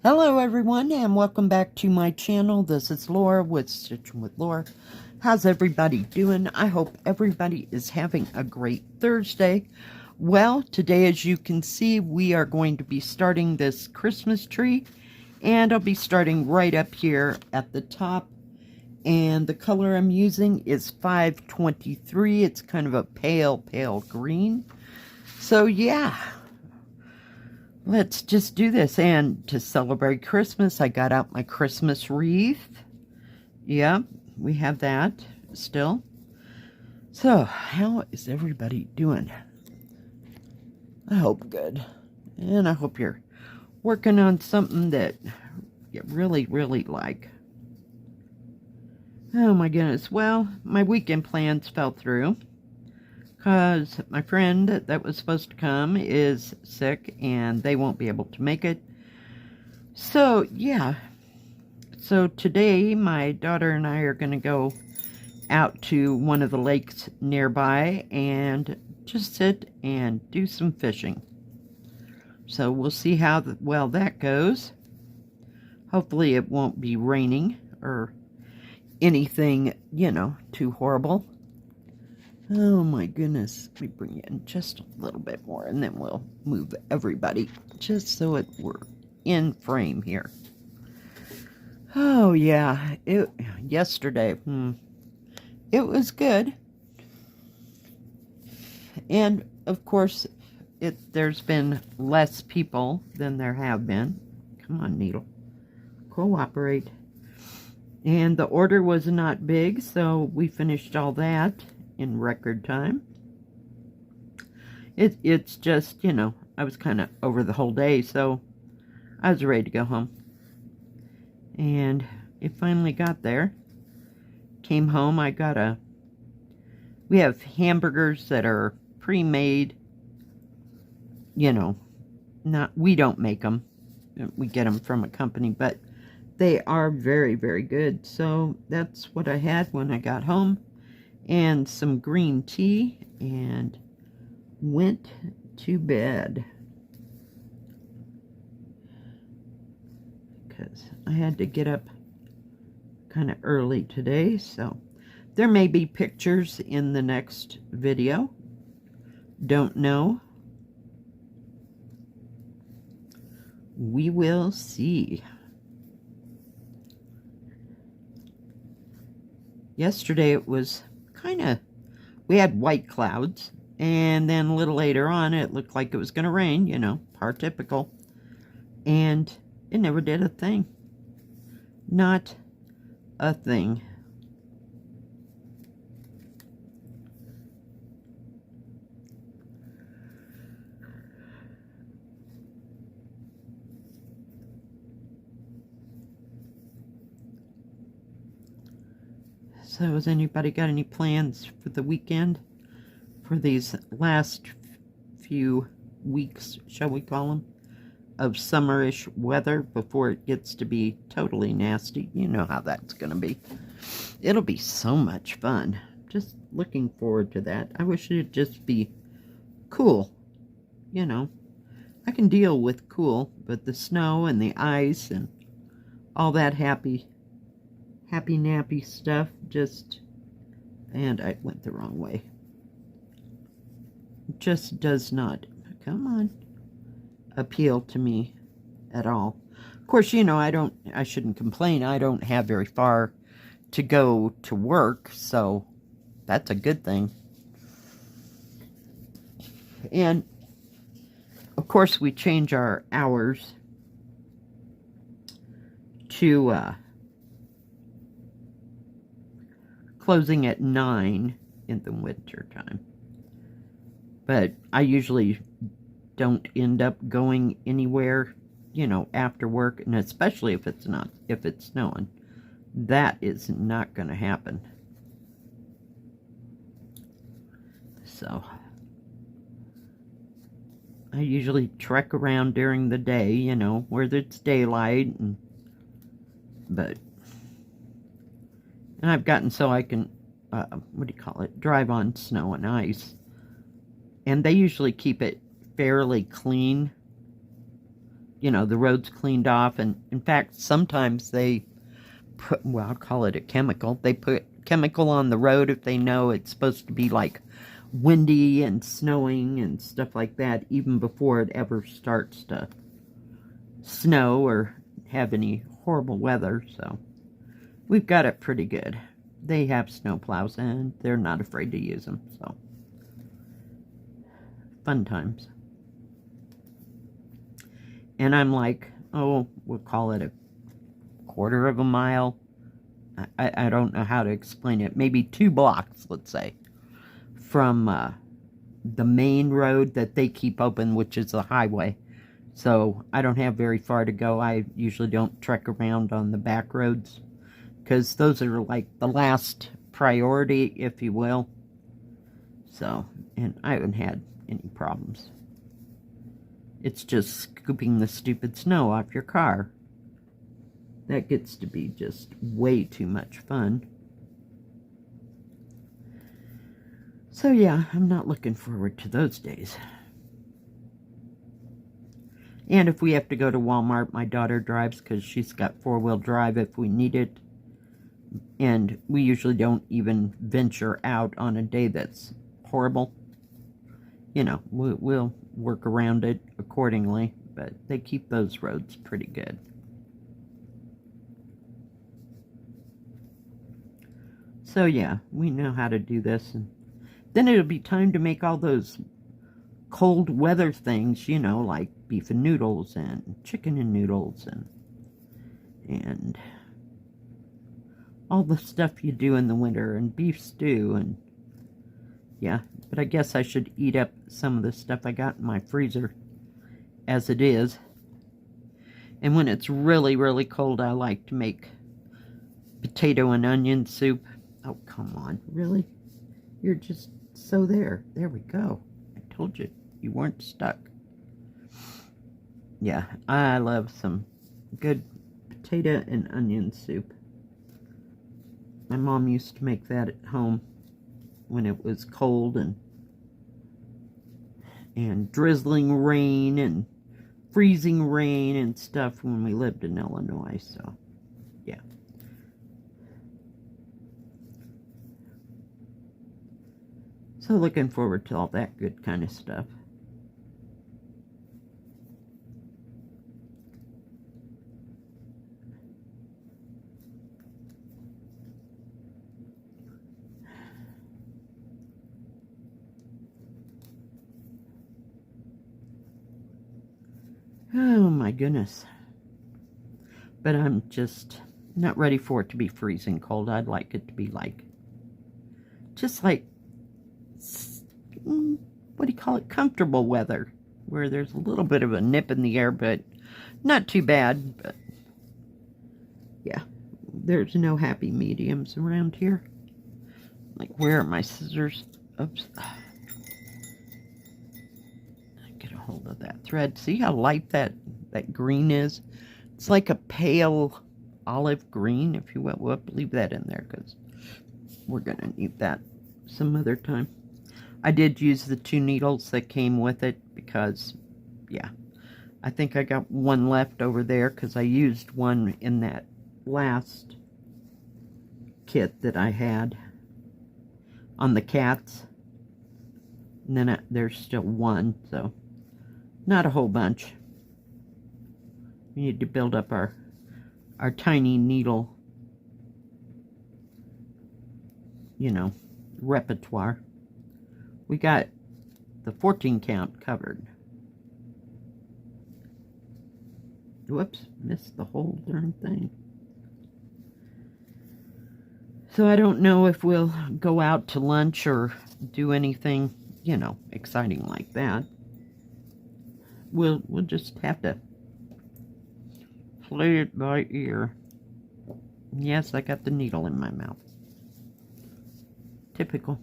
Hello everyone and welcome back to my channel. This is Laura with Stitchin with Laura. How's everybody doing? I hope everybody is having a great Thursday. Well, today as you can see we are going to be starting this Christmas tree, and I'll be starting right up here at the top, and the color I'm using is 523. It's kind of a pale green. So yeah, let's just do this. And to celebrate Christmas, I got out my Christmas wreath. Yep, we have that still. So, how is everybody doing? I hope good. And I hope you're working on something that you really like. Oh my goodness. Well, my weekend plans fell through, because my friend that was supposed to come is sick and they won't be able to make it. So yeah, so today my daughter and I are going to go out to one of the lakes nearby and just sit and do some fishing. So we'll see how well that goes. Hopefully it won't be raining or anything, you know, too horrible. Oh my goodness, let me bring in just a little bit more and then we'll move everybody just so we're in frame here. Oh yeah, yesterday, it was good. And of course, there's been less people than there have been. Come on, Needle, cooperate. And the order was not big, so we finished all that in record time. It's just, you know, I was kind of over the whole day, so I was ready to go home. And it finally got there. Came home, we have hamburgers that are pre-made, you know, we don't make them. We get them from a company, but they are very good. So that's what I had when I got home. And some green tea, and went to bed because I had to get up kind of early today. So there may be pictures in the next video, don't know, we will see. Yesterday it was we had white clouds, and then a little later on it looked like it was going to rain, you know, par typical, and it never did a thing. Not a thing. So has anybody got any plans for the weekend? For these last few weeks, shall we call them, of summerish weather before it gets to be totally nasty? You know how that's going to be. It'll be so much fun. Just looking forward to that. I wish it'd just be cool. You know, I can deal with cool, but the snow and the ice and all that happy nappy stuff just, and I went the wrong way, just does not, come on, appeal to me at all. Of course, you know, I shouldn't complain. I don't have very far to go to work, so that's a good thing. And of course we change our hours to closing at 9 in the winter time. But I usually don't end up going anywhere, you know, after work, and especially if it's snowing. That is not going to happen. So I usually trek around during the day, you know, where it's daylight, but I've gotten so I can, drive on snow and ice. And they usually keep it fairly clean, you know, the roads cleaned off. And in fact, sometimes they put, well, I'll call it a chemical. They put chemical on the road if they know it's supposed to be like windy and snowing and stuff like that, even before it ever starts to snow or have any horrible weather. So we've got it pretty good. They have snow plows and they're not afraid to use them. So fun times. And I'm like, oh, we'll call it a quarter of a mile. I don't know how to explain it. Maybe 2 blocks, let's say, from the main road that they keep open, which is the highway. So I don't have very far to go. I usually don't trek around on the back roads, because those are like the last priority, if you will. So, and I haven't had any problems. It's just scooping the stupid snow off your car. That gets to be just way too much fun. So yeah, I'm not looking forward to those days. And if we have to go to Walmart, my daughter drives because she's got 4-wheel drive if we need it. And we usually don't even venture out on a day that's horrible. You know, we'll work around it accordingly, but they keep those roads pretty good. So yeah, we know how to do this. And then it'll be time to make all those cold weather things, you know, like beef and noodles and chicken and noodles and all the stuff you do in the winter, and beef stew. And yeah, but I guess I should eat up some of the stuff I got in my freezer as it is. And when it's really, really cold, I like to make potato and onion soup. Oh, come on, really? You're just so there. There we go. I told you, you weren't stuck. Yeah, I love some good potato and onion soup. My mom used to make that at home when it was cold and drizzling rain and freezing rain and stuff when we lived in Illinois. So, yeah. So looking forward to all that good kind of stuff. Oh my goodness. But I'm just not ready for it to be freezing cold. I'd like it to be like, just like, what do you call it, comfortable weather, where there's a little bit of a nip in the air, but not too bad. But yeah, there's no happy mediums around here. Like, where are my scissors? Oops. Get a hold of that thread. See how light that green is? It's like a pale olive green, if you will. We'll leave that in there because we're going to need that some other time. I did use the 2 needles that came with it because, yeah, I think I got one left over there because I used one in that last kit that I had on the cats. And then there's still one, so not a whole bunch. We need to build up our tiny needle, you know, repertoire. We got the 14 count covered. Whoops, missed the whole darn thing. So I don't know if we'll go out to lunch or do anything, you know, exciting like that. We'll just have to play it by ear. Yes, I got the needle in my mouth. Typical.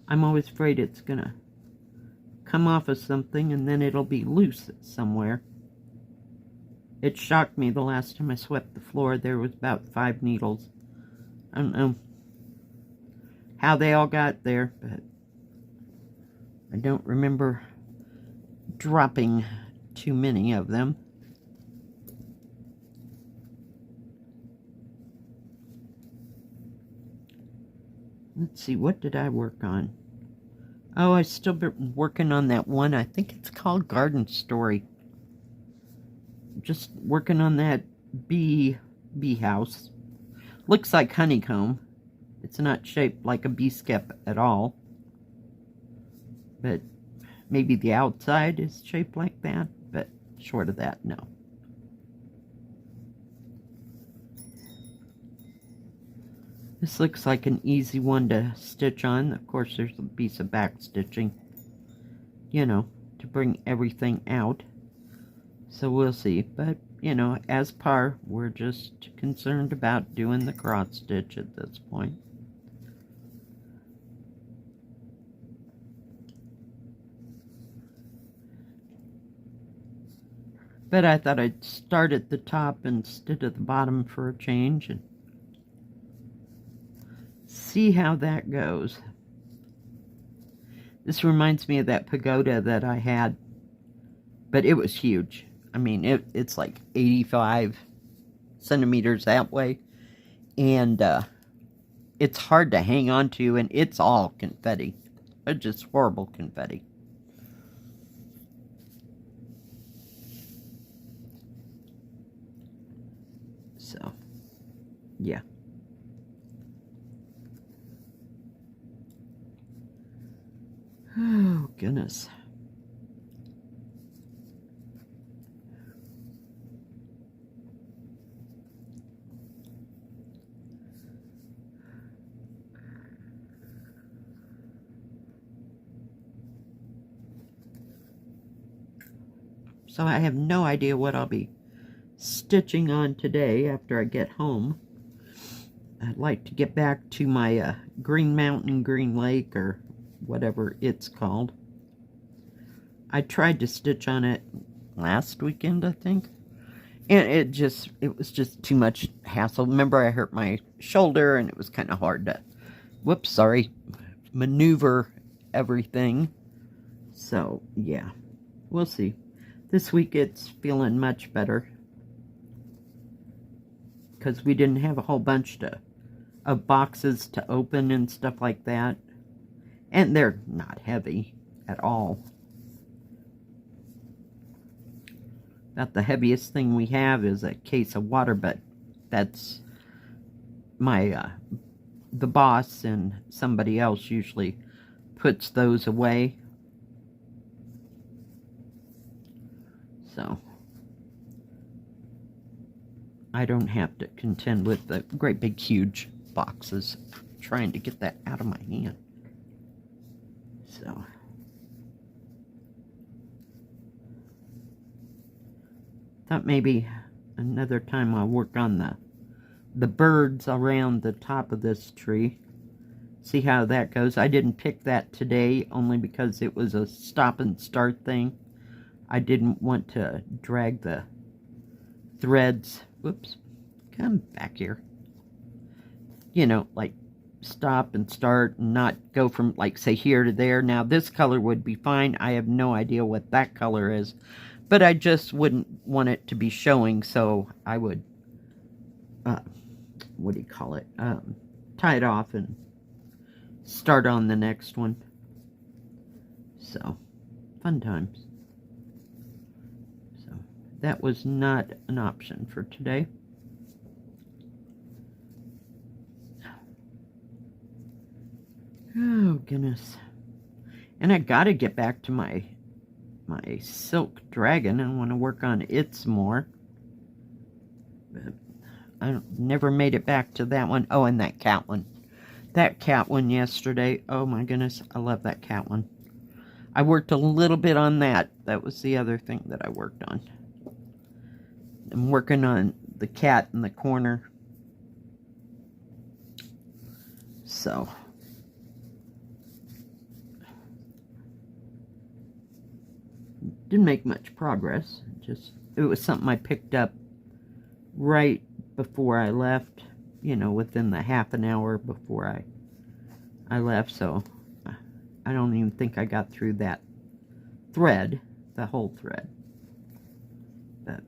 I'm always afraid it's gonna come off of something and then it'll be loose somewhere. It shocked me the last time I swept the floor. There was about 5 needles. I don't know how they all got there, but I don't remember dropping too many of them. Let's see, what did I work on? Oh, I still been working on that one. I think it's called Garden Story. Just working on that bee house. Looks like honeycomb. It's not shaped like a bee skep at all. But maybe the outside is shaped like that. But short of that, no. This looks like an easy one to stitch on. Of course, there's a piece of back stitching, you know, to bring everything out. So we'll see. But, you know, as par, we're just concerned about doing the cross stitch at this point. But I thought I'd start at the top instead of the bottom for a change and see how that goes. This reminds me of that pagoda that I had, but it was huge. I mean, it's like 85 centimeters that way, and it's hard to hang on to, and it's all confetti. It's just horrible confetti. So, yeah. Oh, goodness. So I have no idea what I'll be stitching on today after I get home. I'd like to get back to my Green Mountain, Green Lake, or whatever it's called. I tried to stitch on it last weekend, I think. And it was just too much hassle. Remember, I hurt my shoulder, and it was kind of hard to, maneuver everything. So, yeah, we'll see. This week it's feeling much better, because we didn't have a whole bunch of boxes to open and stuff like that. And they're not heavy at all. About the heaviest thing we have is a case of water, but that's my, the boss and somebody else usually puts those away. So I don't have to contend with the great big huge boxes trying to get that out of my hand. So thought maybe another time I'll work on the birds around the top of this tree. See how that goes. I didn't pick that today only because it was a stop and start thing. I didn't want to drag the threads. Whoops. Come back here. You know, like stop and start and not go from, like, say, here to there. Now, this color would be fine. I have no idea what that color is. But I just wouldn't want it to be showing, so I would, what do you call it? Tie it off and start on the next one. So, fun times. So, that was not an option for today. Oh, goodness. And I gotta get back to my silk dragon. I want to work on it some more. But I never made it back to that one. Oh, and that cat one. That cat one yesterday. Oh my goodness, I love that cat one. I worked a little bit on that. That was the other thing that I worked on. I'm working on the cat in the corner. So didn't make much progress. It was something I picked up right before I left, you know, within the half an hour before I left, so I don't even think I got through that thread. the whole thread. But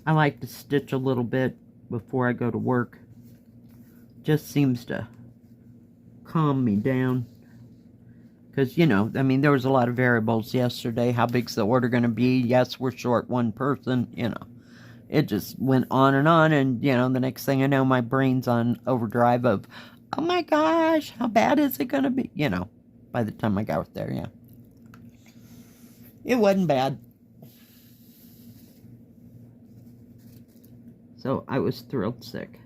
I like to stitch a little bit before I go to work. Just seems to calm me down. Because, you know, I mean, there was a lot of variables yesterday. How big's the order going to be? Yes, we're short one person, you know. It just went on, and, you know, the next thing I know, my brain's on overdrive of, oh my gosh, how bad is it going to be? You know, by the time I got there, yeah. It wasn't bad. So I was thrilled sick.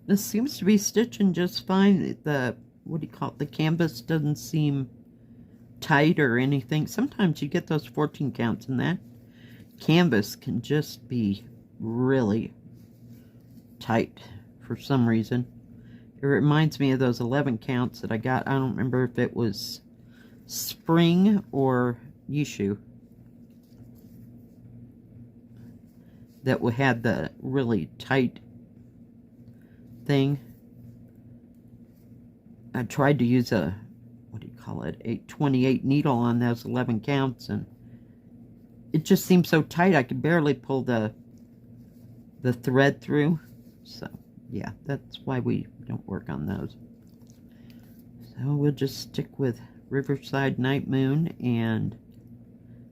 This seems to be stitching just fine. The, what do you call it, the canvas doesn't seem tight or anything. Sometimes you get those 14 counts, and that canvas can just be really tight for some reason. It reminds me of those 11 counts that I got. I don't remember if it was spring or Yishu that had the really tight thing. I tried to use a, what do you call it, a 28 needle on those 11 counts, and it just seemed so tight I could barely pull the thread through. So yeah, that's why we don't work on those. So we'll just stick with Riverside Night Moon and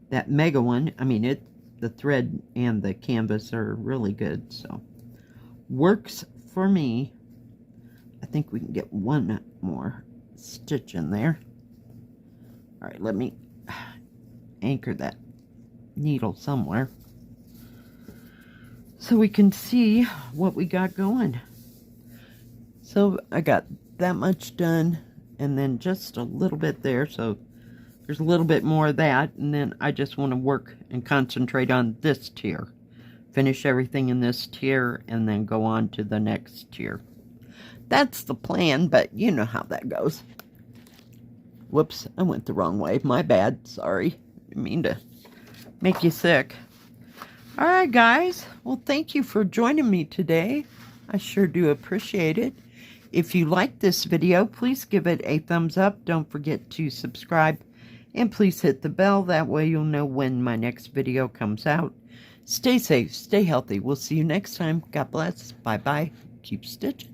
that mega one. I mean, the thread and the canvas are really good, so works for me. I think we can get one more stitch in there. All right, let me anchor that needle somewhere so we can see what we got going. So I got that much done, and then just a little bit there, so there's a little bit more of that, and then I just want to work and concentrate on this tier. Finish everything in this tier, and then go on to the next tier. That's the plan, but you know how that goes. Whoops, I went the wrong way. My bad, sorry. Didn't mean to make you sick. Alright guys, well thank you for joining me today. I sure do appreciate it. If you like this video, please give it a thumbs up. Don't forget to subscribe, and please hit the bell. That way you'll know when my next video comes out. Stay safe, stay healthy. We'll see you next time. God bless. Bye-bye. Keep stitching.